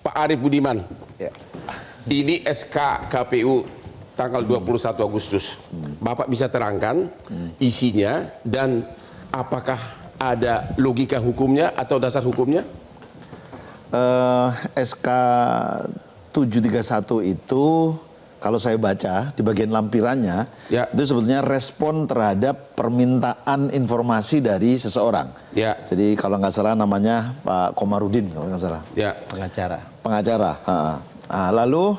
Pak Arief Budiman, Ya. ini SK KPU tanggal 21 Agustus. Bapak bisa terangkan isinya dan apakah ada logika hukumnya atau dasar hukumnya? SK 731 itu kalau saya baca di bagian lampirannya, Ya. itu sebetulnya respon terhadap permintaan informasi dari seseorang. Ya. Jadi kalau nggak salah namanya Pak Komarudin kalau nggak salah. Ya. Pengacara. Nah, lalu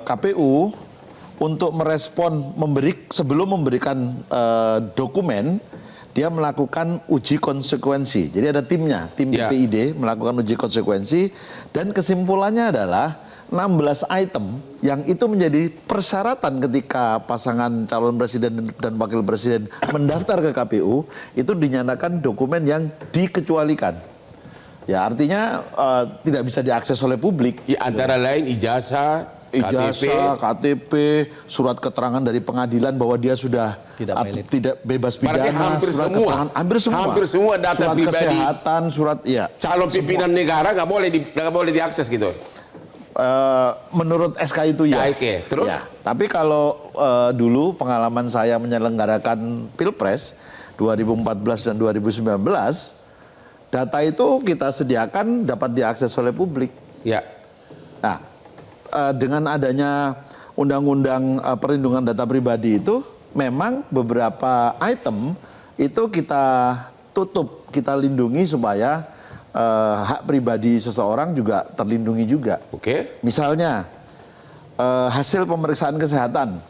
KPU untuk merespon sebelum memberikan dokumen, dia melakukan uji konsekuensi. Jadi ada timnya, tim Ya. DPID melakukan uji konsekuensi dan kesimpulannya adalah 16 item yang itu menjadi persyaratan ketika pasangan calon presiden dan wakil presiden mendaftar ke KPU itu dinyatakan dokumen yang dikecualikan. Ya artinya tidak bisa diakses oleh publik. Ya, antara lain ijazah, KTP, surat keterangan dari pengadilan bahwa dia sudah tidak bebas pidana, surat keterangan hampir semua data surat pribadi, kesehatan, surat calon pimpinan negara nggak boleh diakses gitu. Menurut SK itu ya. Oke. Terus? Ya. Tapi kalau dulu pengalaman saya menyelenggarakan Pilpres 2014 dan 2019, data itu kita sediakan dapat diakses oleh publik. Ya. Nah, dengan adanya undang-undang perlindungan data pribadi itu, memang beberapa item itu kita tutup, kita lindungi supaya hak pribadi seseorang juga terlindungi juga. Oke. Misalnya hasil pemeriksaan kesehatan,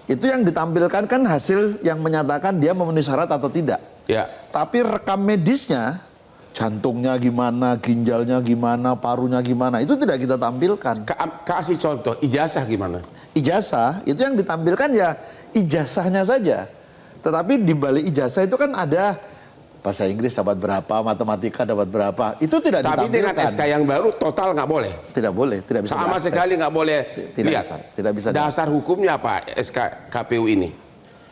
itu yang ditampilkan kan hasil yang menyatakan dia memenuhi syarat atau tidak. Ya. Tapi rekam medisnya, jantungnya gimana, ginjalnya gimana, parunya gimana, itu tidak kita tampilkan. Kasih contoh, ijazah gimana? Ijazah itu yang ditampilkan ya ijazahnya saja. Tetapi di balik ijazah itu kan ada bahasa Inggris dapat berapa, matematika dapat berapa, itu tidak Tapi ditampilkan. dengan SK yang baru total nggak boleh. Tidak boleh, tidak bisa Sama diakses. sekali nggak boleh Tidak lihat. bisa, tidak bisa Dasar diakses. hukumnya apa SK KPU ini?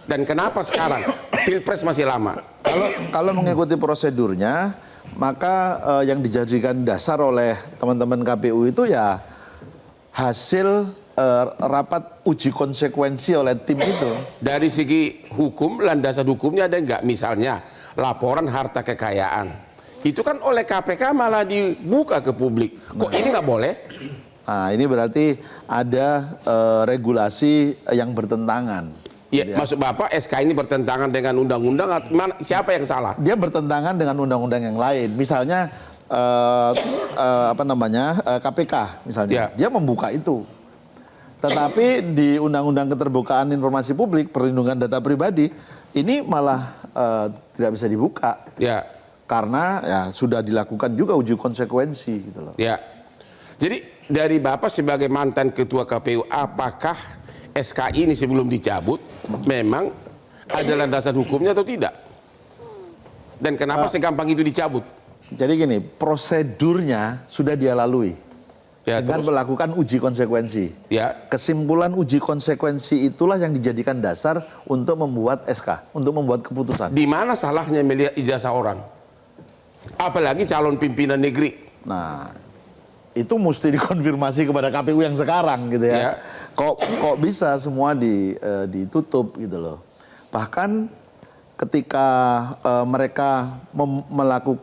Dan kenapa sekarang Pilpres masih lama? Kalau mengikuti prosedurnya, maka yang dijadikan dasar oleh teman-teman KPU itu ya hasil rapat uji konsekuensi oleh tim itu. Dari segi hukum, landasan hukumnya ada nggak? Misalnya laporan harta kekayaan. Itu kan oleh KPK malah dibuka ke publik. Kok ini nggak boleh? Nah, ini berarti ada regulasi yang bertentangan. Ya, maksud Bapak SK ini bertentangan dengan undang-undang, siapa yang salah? Dia bertentangan dengan undang-undang yang lain. Misalnya KPK misalnya, dia membuka itu. Tetapi di Undang-Undang Keterbukaan Informasi Publik, Perlindungan Data Pribadi, ini malah tidak bisa dibuka. Ya. Karena ya sudah dilakukan juga uji konsekuensi gitu loh. Ya. Jadi dari Bapak sebagai mantan Ketua KPU, apakah SK ini sebelum dicabut memang ada landasan hukumnya atau tidak? Dan kenapa segampang itu dicabut? Jadi gini, prosedurnya sudah dia lalui Ya, dengan terus? melakukan uji konsekuensi. Ya. Kesimpulan uji konsekuensi itulah yang dijadikan dasar untuk membuat SK, untuk membuat keputusan. Di mana salahnya melihat ijazah orang? Apalagi calon pimpinan negeri. Nah, itu mesti dikonfirmasi kepada KPU yang sekarang gitu ya. Ya. Kok bisa semua ditutup gitu loh. Bahkan ketika mereka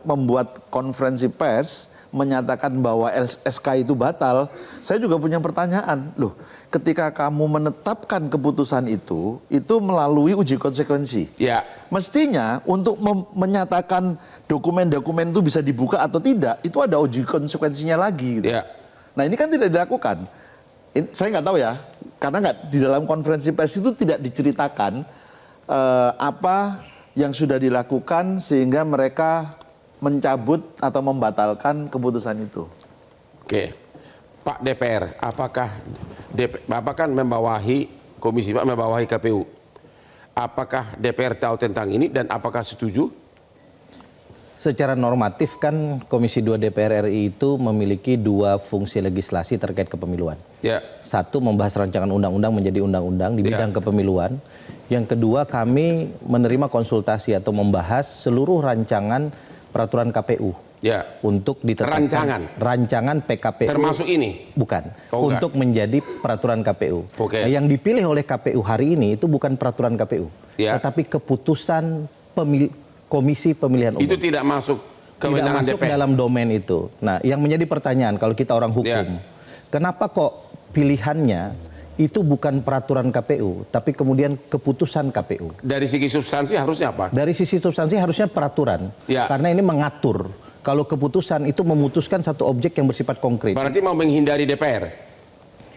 membuat konferensi pers menyatakan bahwa SK itu batal, saya juga punya pertanyaan. Loh, ketika kamu menetapkan keputusan itu melalui uji konsekuensi. Ya. Mestinya untuk menyatakan dokumen-dokumen itu bisa dibuka atau tidak, itu ada uji konsekuensinya lagi. Gitu. Ya. Nah ini kan tidak dilakukan. Saya nggak tahu ya, karena nggak di dalam konferensi pers itu tidak diceritakan apa yang sudah dilakukan sehingga mereka mencabut atau membatalkan keputusan itu. Oke, Pak DPR, apakah Bapak kan membawahi Komisi 4, membawahi KPU. Apakah DPR tahu tentang ini dan apakah setuju? Secara normatif kan Komisi 2 DPR RI itu memiliki dua fungsi legislasi terkait kepemiluan. Ya. Satu, membahas rancangan undang-undang menjadi undang-undang di bidang kepemiluan. Yang kedua, kami menerima konsultasi atau membahas seluruh rancangan peraturan KPU. Ya. untuk ditetapkan rancangan PKPU. Termasuk ini? Bukan. Oh, untuk menjadi peraturan KPU. Oke. Nah, yang dipilih oleh KPU hari ini itu bukan peraturan KPU, Ya. tetapi keputusan Komisi Pemilihan Umum. Itu tidak masuk Tidak kewenangan masuk DPR. dalam domain itu. Nah, yang menjadi pertanyaan kalau kita orang hukum, Ya. kenapa kok pilihannya itu bukan peraturan KPU, tapi kemudian keputusan KPU? Dari segi substansi harusnya apa? Dari sisi substansi harusnya peraturan, Ya. karena ini mengatur. Kalau keputusan itu memutuskan satu objek yang bersifat konkret. Berarti mau menghindari DPR?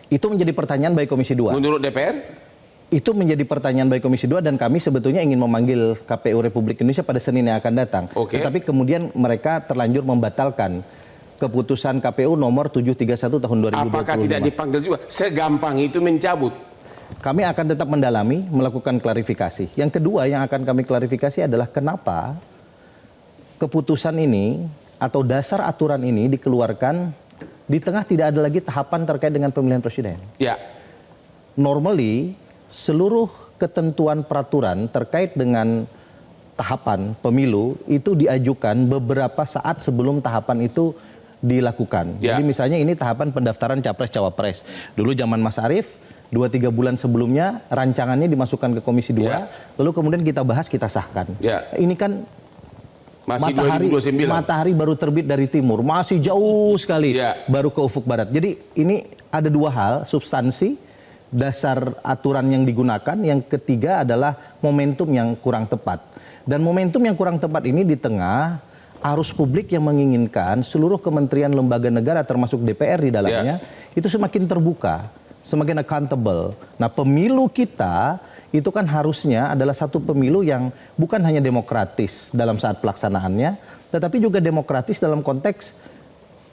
Itu menjadi pertanyaan bagi Komisi 2. Menurut DPR? Itu menjadi pertanyaan bagi Komisi 2 dan kami sebetulnya ingin memanggil KPU Republik Indonesia pada Senin yang akan datang. Oke. Tetapi kemudian mereka terlanjur membatalkan keputusan KPU nomor 731 tahun 2025. Apakah tidak dipanggil juga? Segampang itu mencabut. Kami akan tetap mendalami, melakukan klarifikasi. Yang kedua yang akan kami klarifikasi adalah kenapa keputusan ini atau dasar aturan ini dikeluarkan di tengah tidak ada lagi tahapan terkait dengan pemilihan presiden. Ya. Normally, seluruh ketentuan peraturan terkait dengan tahapan pemilu itu diajukan beberapa saat sebelum tahapan itu dilakukan. Ya. Jadi misalnya ini tahapan pendaftaran capres-cawapres. Dulu zaman Mas Arief, 2-3 bulan sebelumnya rancangannya dimasukkan ke Komisi 2, Ya. lalu kemudian kita bahas, kita sahkan. Ya. Ini kan Masih 2029. matahari baru terbit dari timur, masih jauh sekali Ya. baru ke ufuk barat. Jadi ini ada dua hal, substansi, dasar aturan yang digunakan, yang ketiga adalah momentum yang kurang tepat. Dan momentum yang kurang tepat ini di tengah arus publik yang menginginkan seluruh kementerian lembaga negara termasuk DPR di dalamnya itu semakin terbuka, semakin accountable. Nah, pemilu kita itu kan harusnya adalah satu pemilu yang bukan hanya demokratis dalam saat pelaksanaannya, tetapi juga demokratis dalam konteks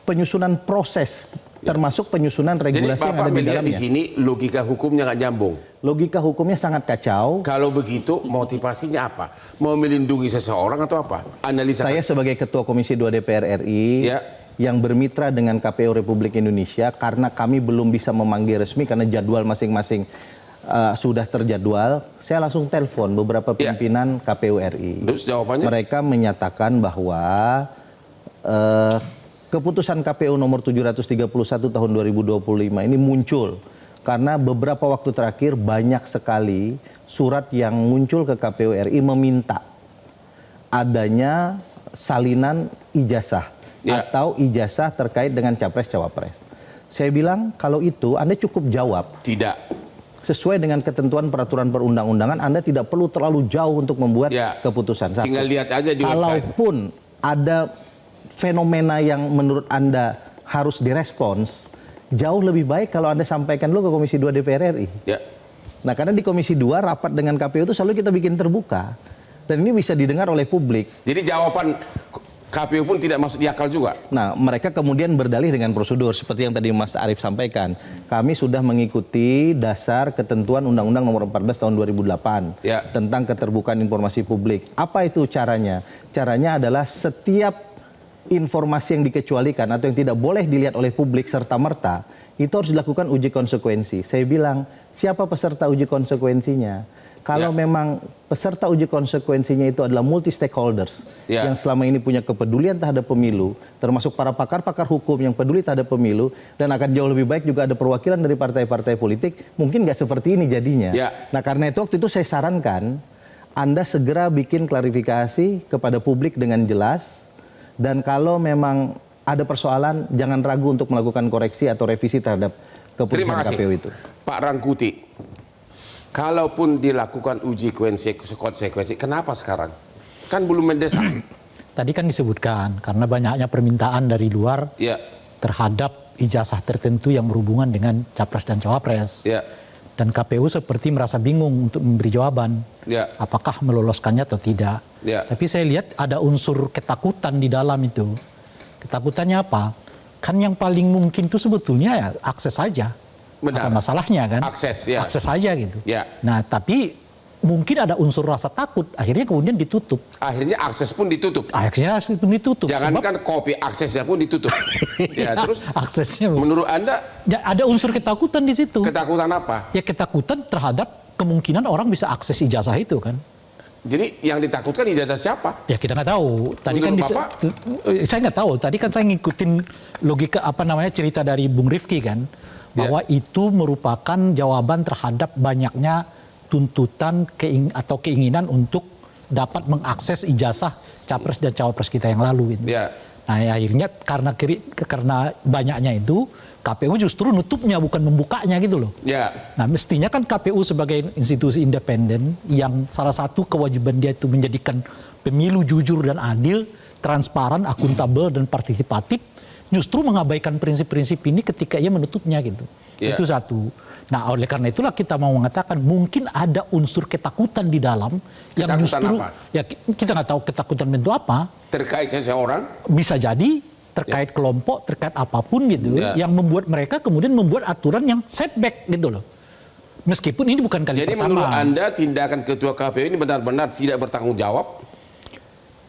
penyusunan proses, termasuk penyusunan Jadi regulasi yang Bapak ada di melihat di dalamnya. sini logika hukumnya nggak nyambung. Logika hukumnya sangat kacau. Kalau begitu motivasinya apa? Mau melindungi seseorang atau apa? Analisa. Saya sebagai Ketua Komisi 2 DPR RI Ya. yang bermitra dengan KPU Republik Indonesia, karena kami belum bisa memanggil resmi karena jadwal masing-masing sudah terjadwal, saya langsung telepon beberapa Ya. pimpinan KPU RI. Terus jawabannya? Mereka menyatakan bahwa keputusan KPU nomor 731 tahun 2025 ini muncul karena beberapa waktu terakhir banyak sekali surat yang muncul ke KPU RI meminta adanya salinan ijazah atau ijazah terkait dengan capres-cawapres. Saya bilang kalau itu Anda cukup jawab. Tidak. Sesuai dengan ketentuan peraturan perundang-undangan, Anda tidak perlu terlalu jauh untuk membuat keputusan. Satu. Tinggal lihat aja di website. Kalaupun ada fenomena yang menurut Anda harus direspons, jauh lebih baik kalau Anda sampaikan dulu ke Komisi 2 DPR RI. Ya. Nah, karena di Komisi 2 rapat dengan KPU itu selalu kita bikin terbuka. Dan ini bisa didengar oleh publik. Jadi jawaban KPU pun tidak masuk di akal juga. Nah, mereka kemudian berdalih dengan prosedur seperti yang tadi Mas Arief sampaikan. Kami sudah mengikuti dasar ketentuan Undang-Undang Nomor 14 Tahun 2008 tentang keterbukaan informasi publik. Apa itu caranya? Caranya adalah setiap informasi yang dikecualikan atau yang tidak boleh dilihat oleh publik serta-merta itu harus dilakukan uji konsekuensi. Saya bilang, siapa peserta uji konsekuensinya? Kalau memang peserta uji konsekuensinya itu adalah multi stakeholders yang selama ini punya kepedulian terhadap pemilu, termasuk para pakar-pakar hukum yang peduli terhadap pemilu, dan akan jauh lebih baik juga ada perwakilan dari partai-partai politik, mungkin nggak seperti ini jadinya. Nah, karena itu waktu itu saya sarankan Anda segera bikin klarifikasi kepada publik dengan jelas, dan kalau memang ada persoalan jangan ragu untuk melakukan koreksi atau revisi terhadap keputusan KPU itu. Pak Rangkuti. Kalaupun dilakukan uji konsekuensi, kenapa sekarang? Kan belum mendesak. Tadi kan disebutkan, karena banyaknya permintaan dari luar terhadap ijazah tertentu yang berhubungan dengan capres dan cawapres. Dan KPU seperti merasa bingung untuk memberi jawaban. Apakah meloloskannya atau tidak. Tapi saya lihat ada unsur ketakutan di dalam itu. Ketakutannya apa? Kan yang paling mungkin itu sebetulnya ya akses saja. Benar. Apa masalahnya kan? Akses saja gitu. Nah, tapi mungkin ada unsur rasa takut, akhirnya kemudian ditutup. Akhirnya akses pun ditutup. Akhirnya akses pun ditutup. Jangankan kopi, aksesnya pun ditutup. Terus aksesnya. Menurut Anda? Ya, ada unsur ketakutan di situ. Ketakutan apa? Ya ketakutan terhadap kemungkinan orang bisa akses ijazah itu kan. Jadi yang ditakutkan ijazah siapa? Ya kita nggak tahu. Tadi kan saya nggak tahu. Tadi kan saya ngikutin logika cerita dari Bung Rifki kan, bahwa itu merupakan jawaban terhadap banyaknya tuntutan atau keinginan untuk dapat mengakses ijazah capres dan cawapres kita yang lalu. Gitu. Nah akhirnya karena banyaknya itu, KPU justru nutupnya bukan membukanya gitu loh. Nah mestinya kan KPU sebagai institusi independen yang salah satu kewajiban dia itu menjadikan pemilu jujur dan adil, transparan, akuntabel dan partisipatif, justru mengabaikan prinsip-prinsip ini ketika ia menutupnya gitu. Itu satu. Nah oleh karena itulah kita mau mengatakan mungkin ada unsur ketakutan di dalam yang justru ya kita nggak tahu ketakutan bentuk apa. Terkait seseorang? Bisa jadi. Terkait kelompok, terkait apapun gitu, yang membuat mereka kemudian membuat aturan yang setback gitu loh. Meskipun ini bukan kali pertama. Jadi menurut Anda tindakan Ketua KPU ini benar-benar tidak bertanggung jawab?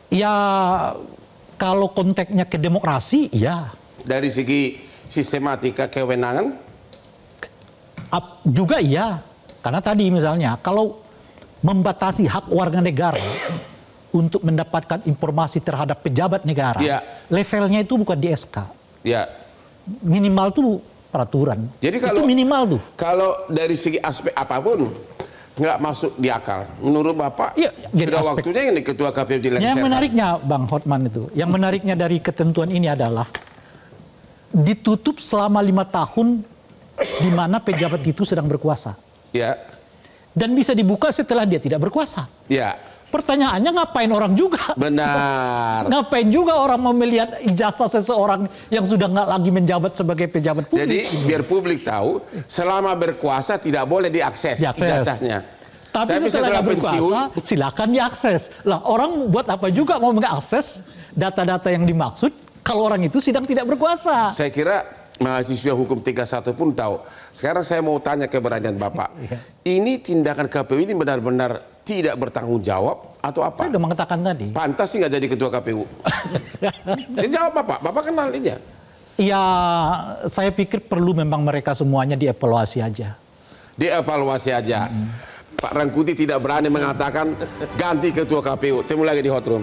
Ya kalau konteksnya ke demokrasi, ya. Dari segi sistematika kewenangan? Juga iya. Karena tadi misalnya kalau membatasi hak warga negara untuk mendapatkan informasi terhadap pejabat negara, levelnya itu bukan di SK. Minimal tuh peraturan. Jadi kalau, itu minimal tuh. Kalau dari segi aspek apapun nggak masuk di akal. Menurut Bapak, sudah waktunya ini Ketua KPU dilengsarkan. Yang menariknya, Bang Hotman itu, yang menariknya dari ketentuan ini adalah ditutup selama 5 tahun di mana pejabat itu sedang berkuasa. Dan bisa dibuka setelah dia tidak berkuasa. Pertanyaannya ngapain orang juga? Benar. Ngapain juga orang mau melihat ijazah seseorang yang sudah nggak lagi menjabat sebagai pejabat publik? Jadi biar publik tahu, selama berkuasa tidak boleh diakses ijazahnya. Tapi setelah berkuasa, silakan diakses. Lah orang buat apa juga mau mengakses data-data yang dimaksud kalau orang itu sedang tidak berkuasa? Saya kira mahasiswa hukum 31 pun tahu. Sekarang saya mau tanya keberanian Bapak. Ini tindakan KPU ini benar-benar tidak bertanggung jawab atau apa? Saya udah mengatakan tadi. Pantas sih nggak jadi Ketua KPU. Ini jawab Bapak kenal dia. Ya, saya pikir perlu memang mereka semuanya dievaluasi aja. Dievaluasi aja. Pak Rangkuti tidak berani mengatakan ganti Ketua KPU. Temu lagi di Hot Room.